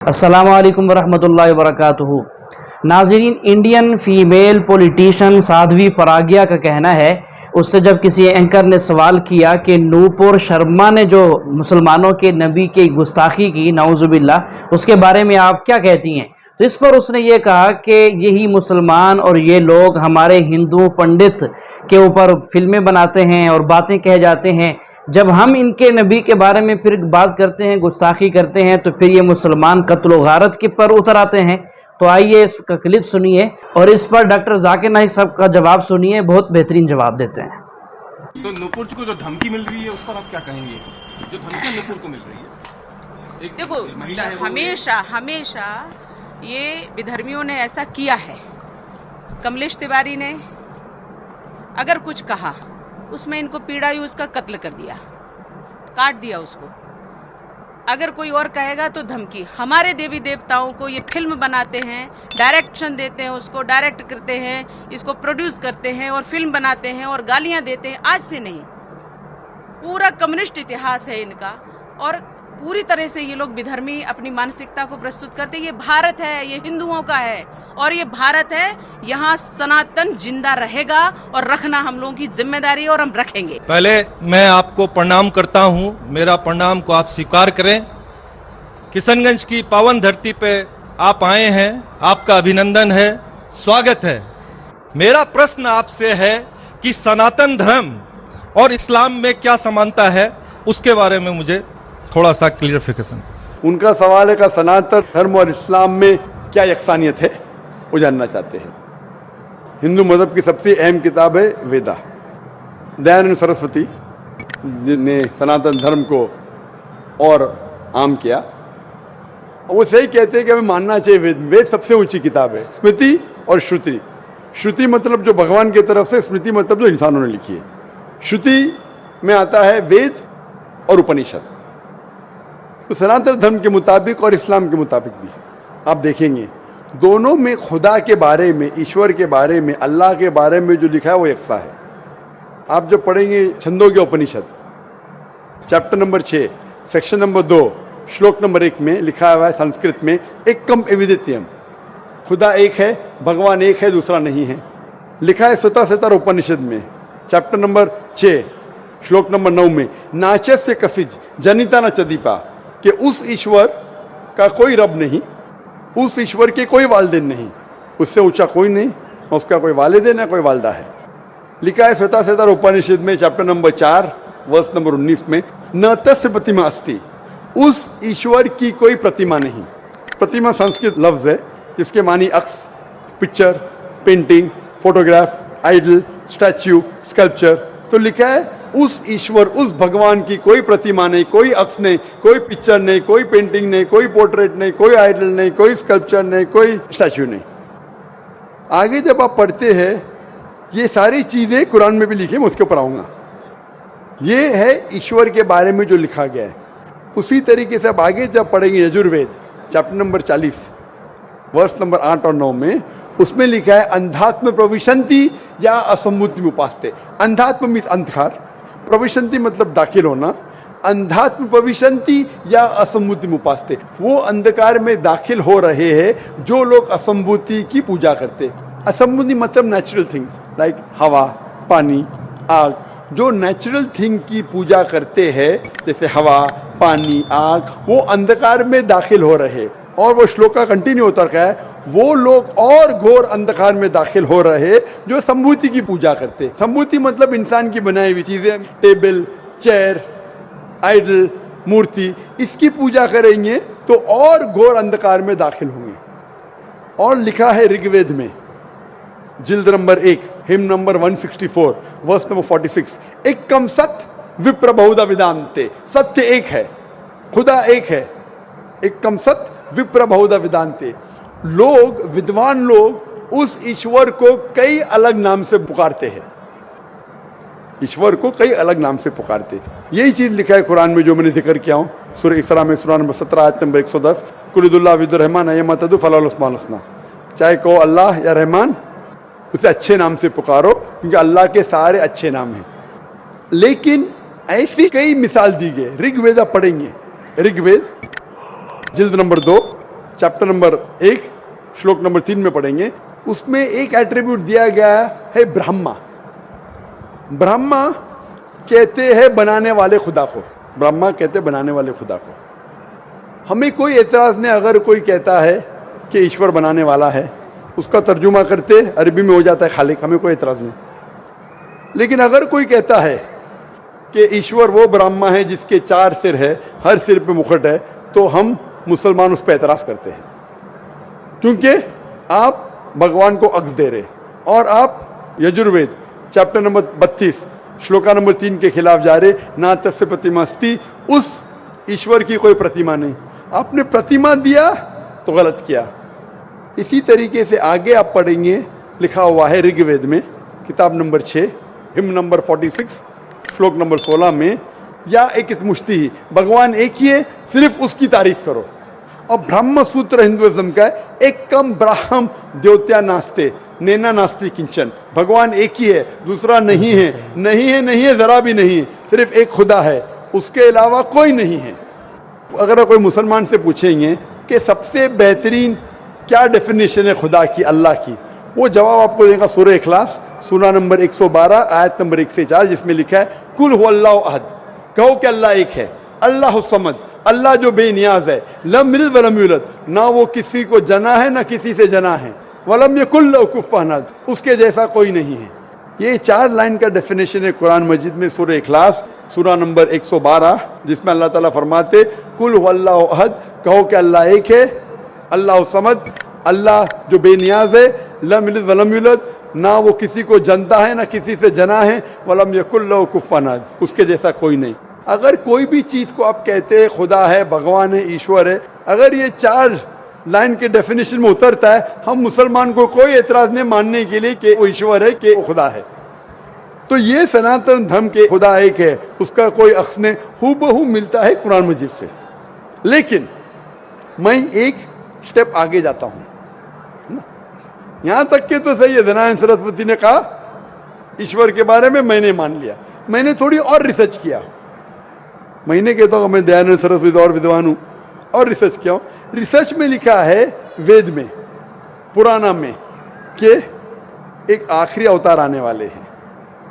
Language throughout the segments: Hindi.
अस्सलामुअलैकुम वरहमतुल्लाहि वबरकातुहू। नाज़रीन, इंडियन फीमेल पॉलिटिशियन साध्वी पराग्या का कहना है, उससे जब किसी एंकर ने सवाल किया कि नूपुर शर्मा ने जो मुसलमानों के नबी की गुस्ताखी की, नाउज़ुबिल्लाह, उसके बारे में आप क्या कहती हैं? तो इस पर उसने ये कहा कि यही मुसलमान और ये लोग हमारे हिंदू पंडित के ऊपर फिल्में बनाते हैं और बातें कह जाते हैं। जब हम इनके नबी के बारे में फिर बात करते हैं, गुस्ताखी करते हैं, तो फिर ये मुसलमान कत्ल व गारत के पर उतर आते हैं। तो आइए इसका क्लिप सुनिए और इस पर डॉक्टर जाकिर नाइक साहब का जवाब सुनिए, बहुत बेहतरीन जवाब देते हैं। तो नूपुर को जो धमकी मिल रही है उस पर आप क्या कहेंगे? जो धमकी नूपुर को मिल रही है, एक देखो, महिला है, हमेशा ये विधर्मियों ने ऐसा किया है। कमलेश तिवारी ने अगर कुछ कहा, उसमें इनको पीड़ा हुई, उसका कत्ल कर दिया, काट दिया उसको। अगर कोई और कहेगा तो धमकी। हमारे देवी देवताओं को ये फिल्म बनाते हैं, डायरेक्शन देते हैं, उसको डायरेक्ट करते हैं, इसको प्रोड्यूस करते हैं और फिल्म बनाते हैं और गालियां देते हैं। आज से नहीं, पूरा कम्युनिस्ट इतिहास है इनका। और पूरी तरह से ये लोग विधर्मी अपनी मानसिकता को प्रस्तुत करते हैं। ये भारत है, ये हिंदुओं का है और ये भारत है, यहाँ सनातन जिंदा रहेगा और रखना हम लोगों की जिम्मेदारी है और हम रखेंगे। पहले मैं आपको प्रणाम करता हूँ, मेरा प्रणाम को आप स्वीकार करें। किशनगंज की पावन धरती पे आप आए हैं, आपका अभिनंदन है, स्वागत है। मेरा प्रश्न आपसे है कि सनातन धर्म और इस्लाम में क्या समानता है, उसके बारे में मुझे थोड़ा सा क्लियरिफिकेशन। उनका सवाल है कि सनातन धर्म और इस्लाम में क्या यकसानियत है, वो जानना चाहते हैं। हिंदू मजहब की सबसे अहम किताब है वेदा। दयानंद सरस्वती ने सनातन धर्म को और आम किया। वो सही कहते हैं कि हमें मानना चाहिए वेद। वेद सबसे ऊंची किताब है। स्मृति और श्रुति। श्रुति मतलब जो भगवान की तरफ से, स्मृति मतलब जो इंसानों ने लिखी है। श्रुति में आता है वेद और उपनिषद। तो सनातन धर्म के मुताबिक और इस्लाम के मुताबिक भी आप देखेंगे, दोनों में खुदा के बारे में, ईश्वर के बारे में, अल्लाह के बारे में जो लिखा है वो यकसा है। आप जब पढ़ेंगे छंदोग्य उपनिषद चैप्टर नंबर 6 सेक्शन नंबर 2 श्लोक नंबर 1 में लिखा हुआ है संस्कृत में, एकम एविदित्यम, खुदा एक है, भगवान एक है, दूसरा नहीं है। लिखा है स्वतः उपनिषद में चैप्टर नंबर 6 श्लोक नंबर 9 में, नाचस्य कसिज जनिता न चदीपा, कि उस ईश्वर का कोई रब नहीं, उस ईश्वर के कोई वालिदैन नहीं, उससे ऊंचा कोई नहीं, उसका कोई वालिदैन है, कोई वालदा है। लिखा है स्वतः उपनिषद में चैप्टर नंबर 4 वर्स नंबर 19 में, न तस्य प्रतिमा अस्ति, उस ईश्वर की कोई प्रतिमा नहीं। प्रतिमा संस्कृत लफ्ज है जिसके मानी अक्स, picture, painting, photograph, idol, statue, sculpture. तो लिखा है उस ईश्वर, उस भगवान की कोई प्रतिमा नहीं, कोई अक्स नहीं, कोई पिक्चर नहीं, कोई पेंटिंग नहीं, कोई पोर्ट्रेट नहीं, कोई आइडल नहीं, कोई स्कल्पचर नहीं, कोई स्टैच्यू नहीं। आगे जब आप पढ़ते हैं, ये सारी चीजें कुरान में भी लिखी, मैं उसके ऊपर आऊंगा। ये है ईश्वर के बारे में जो लिखा गया है। उसी तरीके से आप आगे जब पढ़ेंगे यजुर्वेद चैप्टर नंबर 40 वर्ष नंबर 8 और 9 में, उसमें लिखा है अंधात्म प्रविशंति या असम्मुति उपास्ते। अंधात्म मीन्स अंधकार, प्रविशंति मतलब दाखिल होना, अंधात्म प्रविशंति या असम्मुति उपास्ते, वो अंधकार में दाखिल हो रहे हैं जो लोग असम्भूति की पूजा करते। असम्भूति मतलब नेचुरल थिंग्स लाइक हवा, पानी, आग, जो नेचुरल थिंग की पूजा करते हैं जैसे हवा, पानी, आग, वो अंधकार में दाखिल हो रहे। और वो श्लोक का कंटिन्यू होता रखा है, वो लोग और घोर अंधकार में दाखिल हो रहे जो संभूति की पूजा करते। संभूति मतलब इंसान की बनाई हुई चीजें, टेबल, चेयर, आइडल, मूर्ति, इसकी पूजा करेंगे तो और घोर अंधकार में दाखिल होंगे। और लिखा है ऋग्वेद में जिल्द number 1 hymn number 164 verse number 46, एकम सत्य विप्र बहुधा विदांते, सत्य एक है, खुदा एक है, एकम सत्य विप्र बहुधा विदांते। लोग, विद्वान लोग उस ईश्वर को कई अलग नाम से पुकारते हैं, ईश्वर को कई अलग नाम से पुकारते हैं। यही चीज लिखा है कुरान में जो मैंने जिक्र किया हूँ, सूरह इसरा में सूरह नंबर 17 आयत नंबर 110, कुलिदुल्लाह विदुर्रहमान अयमतदु फलाल उस्मान हसना, चाहे कहो अल्लाह या रहमान, उसे अच्छे नाम से पुकारो क्योंकि अल्लाह के सारे अच्छे नाम हैं। लेकिन ऐसी कई मिसाल दी गई। ऋग्वेद आप पढ़ेंगे, ऋग्वेद जिल्द नंबर 2 चैप्टर नंबर 1 श्लोक नंबर 3 में पढ़ेंगे, उसमें एक एट्रीब्यूट दिया गया है ब्रह्मा। ब्रह्मा कहते हैं बनाने वाले खुदा को, ब्रह्मा कहते हैं बनाने वाले खुदा को। हमें कोई एतराज नहीं अगर कोई कहता है कि ईश्वर बनाने वाला है, उसका तर्जुमा करते अरबी में हो जाता है खालिक, हमें कोई एतराज नहीं। लेकिन अगर कोई कहता है कि ईश्वर वो ब्रह्मा है जिसके 4 सिर है, हर सिर पे मुकुट है, तो हम मुसलमान उस पर एतराज करते हैं, क्योंकि आप भगवान को अक्स दे रहे और आप Yajurveda chapter number 32 shloka number 3 के खिलाफ जा रहे। ना तस्य प्रतिमास्ति, उस ईश्वर की कोई प्रतिमा नहीं, आपने प्रतिमा दिया तो गलत किया। इसी तरीके से आगे आप पढ़ेंगे, लिखा हुआ है ऋग्वेद में किताब नंबर 6 हिम नंबर 46 श्लोक नंबर 16 में, या एक मुश्ती ही, भगवान एक ही है, सिर्फ उसकी तारीफ करो। और ब्रह्म सूत्र हिंदुइज्म का है, एक कम ब्राह्म द्योत्या नास्ते नैना नास्ति किंचन, भगवान एक ही है, दूसरा नहीं है, नहीं है, नहीं है, जरा भी नहीं है, सिर्फ एक खुदा है, उसके अलावा कोई नहीं है। अगर कोई मुसलमान से पूछेंगे कि सबसे बेहतरीन क्या डेफिनेशन है खुदा की, अल्लाह की, वो जवाब आपको देगा सूरह इखलास सूरा नंबर 112 आयत नंबर 1 से 4, जिसमें लिखा है कुल हुवल्लाहु अहद, कहो कि अल्लाह एक है, अल्लाह समद, अल्लाह जो बेनियाज है, लम यलिद वलम यूलद, ना वो किसी को जना है ना किसी से जना है, वलम यकुल लहू कुफुवन अहद, उसके जैसा कोई नहीं है। ये 4 लाइन का डेफिनेशन है कुरान मजीद में सूरह इखलास सूरा नंबर 112, जिसमें अल्लाह ताला फरमाते कुल हुवल्लाहु अहद, कहो कि अल्लाह एक है, अल्लाह समद, अल्लाह जो बेनियाज है, लम यलिद वलम यूलद, ना वो किसी को जनता है ना किसी से जना है, वलम यकुल लहू कुफुवन अहद, उसके जैसा कोई नहीं। अगर कोई भी चीज को आप कहते हैं खुदा है, भगवान है, ईश्वर है, अगर ये 4 लाइन के डेफिनेशन में उतरता है, हम मुसलमान को कोई एतराज नहीं मानने के लिए कि वो ईश्वर है, कि वो खुदा है। तो ये सनातन धर्म के खुदा एक है, उसका कोई अक्स नहीं, हूबहू मिलता है कुरान मजीद से। लेकिन मैं एक स्टेप आगे जाता हूं, यहां तक के तो सही है, दयानंद सरस्वती ने कहा ईश्वर के बारे में, मैंने मान लिया, मैंने थोड़ी और रिसर्च किया। मैंने कहता हूं मैं दयानंद सरस्वती और विद्वान हूं, और रिसर्च किया हूं। रिसर्च में लिखा है वेद में, पुराना में, कि एक आखिरी अवतार आने वाले हैं।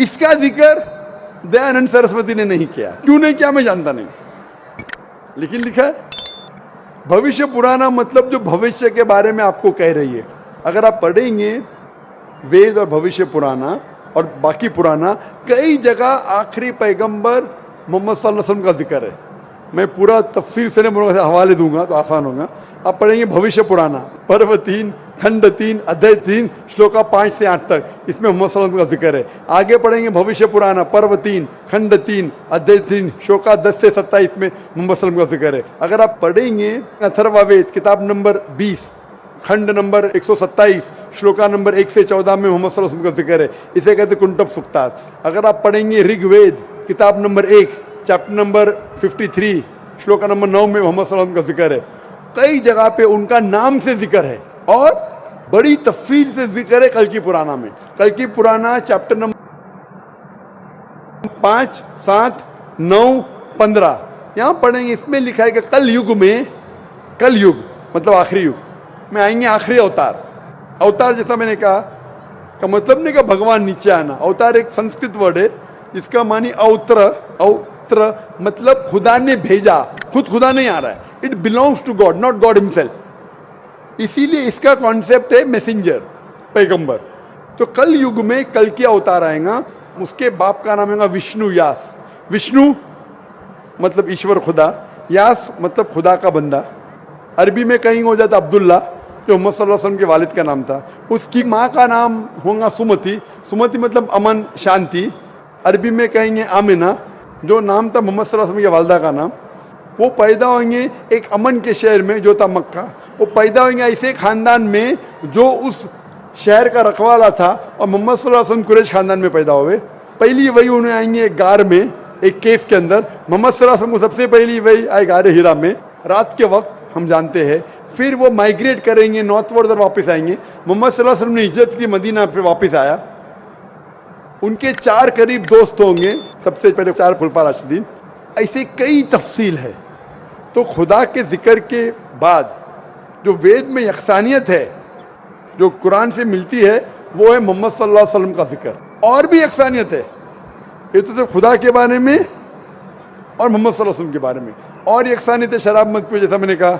इसका जिक्र दयानंद सरस्वती ने नहीं किया, क्यों नहीं किया मैं जानता नहीं, लेकिन लिखा है भविष्य पुराना, मतलब जो भविष्य के बारे में आपको कह रही है। अगर आप पढ़ेंगे वेद और भविष्य पुराना और बाकी पुराना, कई जगह आखिरी पैगंबर मोहम्मद सल्लल्लाहु अलैहि वसल्लम का जिक्र है। मैं पूरा तफसीर से नहीं बोलूँगा, हवाले दूंगा तो आसान होगा। आप पढ़ेंगे भविष्य पुराना पर्व 3 खंड 3 अध्याय 3 श्लोका 5 से 8 तक, इसमें मोहम्मद सल्लल्लाहु अलैहि वसल्लम का जिक्र है। आगे पढ़ेंगे भविष्य पुराना पर्व 3 खंड 3 अध्याय 3 श्लोका 10 से 27 में मोहम्मद सल्लल्लाहु अलैहि वसल्लम का जिक्र है। अगर आप पढ़ेंगे अथर्ववेद किताब नंबर 20 खंड नंबर 127 श्लोका नंबर 1 से 14 में मोहम्मद सल्लल्लाहु अलैहि वसल्लम का जिक्र है, इसे कहते कुंटब सुक्तात। अगर आप पढ़ेंगे ऋग्वेद किताब number 1 chapter number 53 shloka number 9 में मोहम्मद सल्लल्लाहु अलैहि वसल्लम का जिक्र है। कई जगह पे उनका नाम से जिक्र है और बड़ी तफसील से जिक्र है कल की पुराना में। कल की पुराना चैप्टर नंबर 5, 7, 9, 15 यहां पढ़ेंगे। इसमें लिखा है कि कल युग में, कल युग मतलब आखिरी युग में आएंगे आखिरी अवतार। अवतार जैसा मैंने कहा का मतलब नहीं कि भगवान नीचे आना, अवतार एक संस्कृत वर्ड है जिसका मानी अवत्र, अवत्र मतलब खुदा ने भेजा, खुद खुदा नहीं आ रहा है, it belongs to God, not God himself. इसीलिए इसका कॉन्सेप्ट है मैसेंजर, पैगंबर। तो कल युग में कल की अवतार आएगा, उसके बाप का नाम है विष्णु यास। विष्णु मतलब ईश्वर खुदा, यास मतलब खुदा का बंदा। अरबी में कहीं हो जाता अब्दुल्ला जो मोहम्मद सल्लल्लाहु अलैहि वसल्लम के वालिद का नाम था। उसकी माँ का नाम होगा सुमति, सुमति मतलब अमन शांति। अरबी में कहेंगे आमिना जो नाम था मोहम्मद सल्लल्लाहु अलैहि वसल्लम के वालिदा का नाम। वो पैदा होंगे एक अमन के शहर में जो था मक्का। वो पैदा होंगे ऐसे खानदान में जो उस शहर का रखवाला था और मोहम्मद सल्लल्लाहु अलैहि वसल्लम कुरैश खानदान में पैदा हुए। पहली वही उन्हें आएंगे एक गार में, एक केव के अंदर। मोहम्मद सल्लल्लाहु अलैहि वसल्लम को सबसे पहली वही आए गार हिरा में रात के वक्त, हम जानते हैं। फिर वो माइग्रेट करेंगे नॉर्थवर्ड और वापस आएंगे। मोहम्मद सल्लल्लाहु अलैहि वसल्लम ने हिजरत की, मदीना फिर वापस आया। उनके 4 करीब दोस्त होंगे, सबसे पहले 4 खुलफा राशिदीन। ऐसे कई तफसील है। तो खुदा के जिक्र के बाद जो वेद में यकसानियत है, जो कुरान से मिलती है, वो है मोहम्मद सल्लल्लाहु अलैहि वसल्लम का जिक्र। और भी यकसानियत है, ये तो सिर्फ खुदा के बारे में और मोहम्मद सल्लल्लाहु अलैहि वसल्लम के बारे में। और यकसानियत है, शराब मत पियो, जैसा मैंने कहा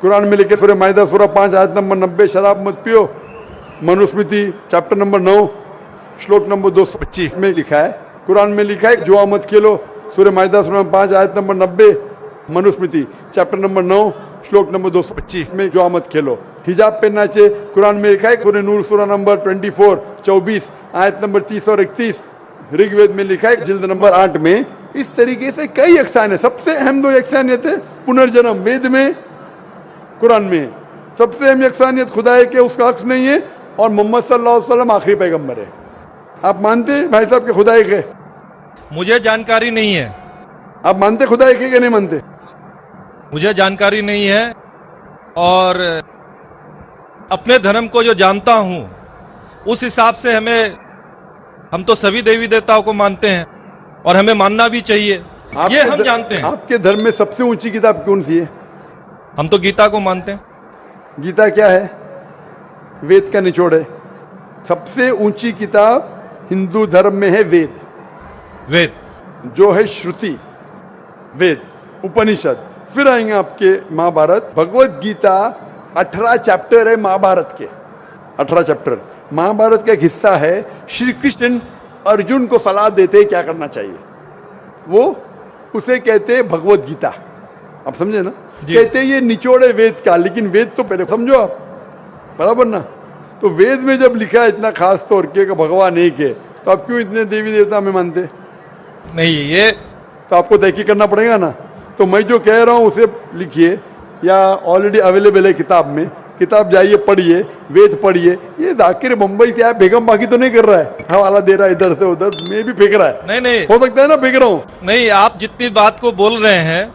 कुरान में लिखे सूरह माइदा सूरह 5 आयत नंबर 90, शराब मत पियो। मनुस्मृति चैप्टर नंबर 9 श्लोक नंबर 225 में लिखा है, कुरान में लिखा है जुआ मत खेलो, सूरह माइदा सूरह 5 आयत नंबर 90, मनुस्मृति चैप्टर नंबर 9 श्लोक नंबर 225 में जुआ मत खेलो। हिजाब पहनना चाहिए, कुरान में लिखा है सूरह नूर सूरह नंबर 24 आयत नंबर 30 और 31, ऋग्वेद में लिखा है जिल्द नंबर 8 में। इस तरीके से कई यकसानियत, सबसे अहम 2 यकसानियत है पुनर्जन्म, वेद में कुरान में। सबसे अहम यकसानियत खुदा है कि उसका अक्स नहीं है और मोहम्मद सल्लल्लाहु अलैहि वसल्लम आखिरी पैगंबर है। आप मानते हैं भाई साहब कि खुदा एक है? मुझे जानकारी नहीं है। आप मानते खुदा एक है कि नहीं मानते? मुझे जानकारी नहीं है, और अपने धर्म को जो जानता हूं उस हिसाब से हम तो सभी देवी देवताओं को मानते हैं और हमें मानना भी चाहिए, ये हम जानते हैं। आपके धर्म में सबसे ऊंची किताब कौन सी है? हम तो गीता को मानते हैं। गीता क्या है? वेद का निचोड़ है। सबसे ऊंची किताब हिंदू धर्म में है वेद, जो है श्रुति, वेद, उपनिषद। फिर आएंगे आपके महाभारत, भगवत गीता 18 चैप्टर है महाभारत के, 18 चैप्टर। महाभारत का एक हिस्सा है, श्री कृष्ण अर्जुन को सलाह देते हैं क्या करना चाहिए, वो उसे कहते हैं भगवत गीता। आप समझे ना? कहते हैं ये निचोड़ है वेद का, लेकिन वेद तो पहले समझो आप, बराबर ना? तो वेद में जब लिखा है इतना खास तौर के भगवान एक है, तो आप क्यों इतने देवी देवता में मानते नहीं? ये तो आपको तहकीक करना पड़ेगा ना। तो मैं जो कह रहा हूँ उसे लिखिए, या ऑलरेडी अवेलेबल है किताब में, किताब जाइए पढ़िए, वेद पढ़िए। ये जाकिर मुंबई से आया बेगम बाकी तो नहीं कर रहा है, हवाला दे रहा है इधर से उधर, मैं भी फेंक रहा है। नहीं हो सकता है ना फेंक रहा हूँ। नहीं, आप जितनी बात को बोल रहे हैं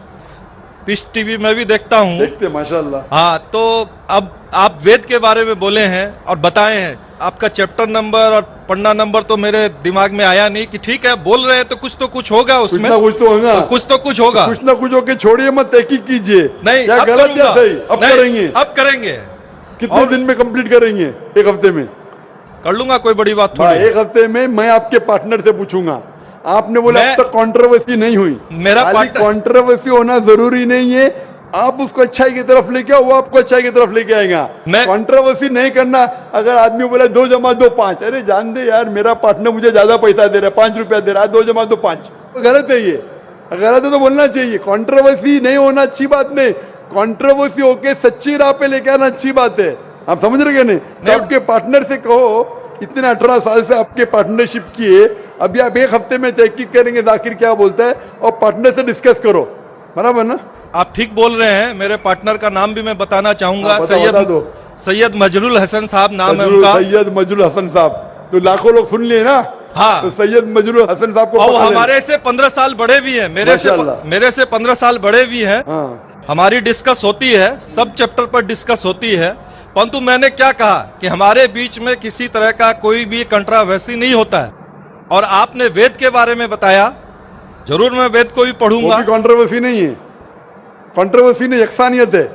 पीस टीवी में भी देखता हूँ, देखते माशाल्लाह। हाँ, तो अब आप वेद के बारे में बोले हैं और बताए हैं, आपका चैप्टर नंबर और पन्ना नंबर तो मेरे दिमाग में आया नहीं कि ठीक है बोल रहे हैं तो कुछ होगा उसमें, कुछ तो होगा, कुछ होगा, कुछ ना कुछ होके छोड़िए मत, तहकीक कीजिए। नहीं, क्या अब गलत या सही? अब करेंगे, अब करेंगे। कितने दिन में कंप्लीट करेंगे? एक हफ्ते में कर लूंगा, कोई बड़ी बात थोड़ी। एक हफ्ते में मैं आपके पार्टनर से पूछूंगा। आपने बोला अब तक कंट्रोवर्सी नहीं हुई, मेरा कंट्रोवर्सी होना जरूरी नहीं है, आप उसको अच्छाई की तरफ लेके आओ, वो आपको अच्छाई की तरफ लेके आएगा। कंट्रोवर्सी नहीं करना। अगर आदमी बोला 2 जमा 2 5, अरे जान दे यार, मेरा पार्टनर मुझे ज्यादा पैसा दे रहा है, 5 रुपया दे रहा है, 2 जमा 2 5, तो गलत है। ये गलत है तो बोलना चाहिए। कंट्रोवर्सी नहीं होना अच्छी बात नहीं, कंट्रोवर्सी होके सच्ची राह पे लेके आना अच्छी बात है। आप समझ रहे नहीं? तो आपके पार्टनर से कहो, इतने 18 साल से आपके पार्टनरशिप किए, अभी आप एक हफ्ते में तहकीक करेंगे जाकिर क्या बोलता है, और पार्टनर से डिस्कस करो, बराबर ना? आप ठीक बोल रहे हैं। मेरे पार्टनर का नाम भी मैं बताना चाहूंगा, सैयद मजरुल हसन साहब नाम है उनका। सैयद मजरुल हसन साहब, तो लाखों लोग सुन लिए ना। हाँ, तो सैयद मजरुल हसन साहब को हमारे से 15 साल बड़े भी हैं, मेरे से 15 साल बड़े भी हैं। हमारी डिस्कस होती है, सब चैप्टर पर डिस्कस होती है, परंतु मैंने क्या कहा कि हमारे बीच में किसी तरह का कोई भी कंट्रोवर्सी नहीं होता है। और आपने वेद के बारे में बताया, जरूर मैं वेद को भी पढ़ूंगा। कंट्रोवर्सी नहीं है, कंट्रोवर्सी नहीं, यकसानियत है।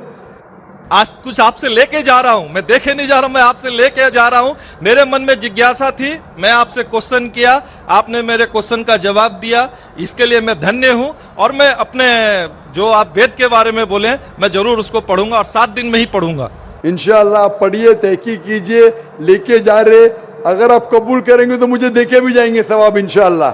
आज कुछ आपसे लेके जा रहा हूं, मैं देखे नहीं जा रहा हूं, मैं आपसे लेके जा रहा हूं। मेरे मन में जिज्ञासा थी, मैं आपसे क्वेश्चन किया, आपने मेरे क्वेश्चन का जवाब दिया, इसके लिए मैं धन्य हूं। और मैं अपने जो आप वेद के बारे में बोले, मैं जरूर उसको पढ़ूंगा और 7 दिन में ही पढ़ूंगा इंशाअल्लाह। आप पढ़िए, तहकीक कीजिए, लेके जा रहे, अगर आप कबूल करेंगे तो मुझे देके भी जाएंगे सवाब इंशाअल्लाह।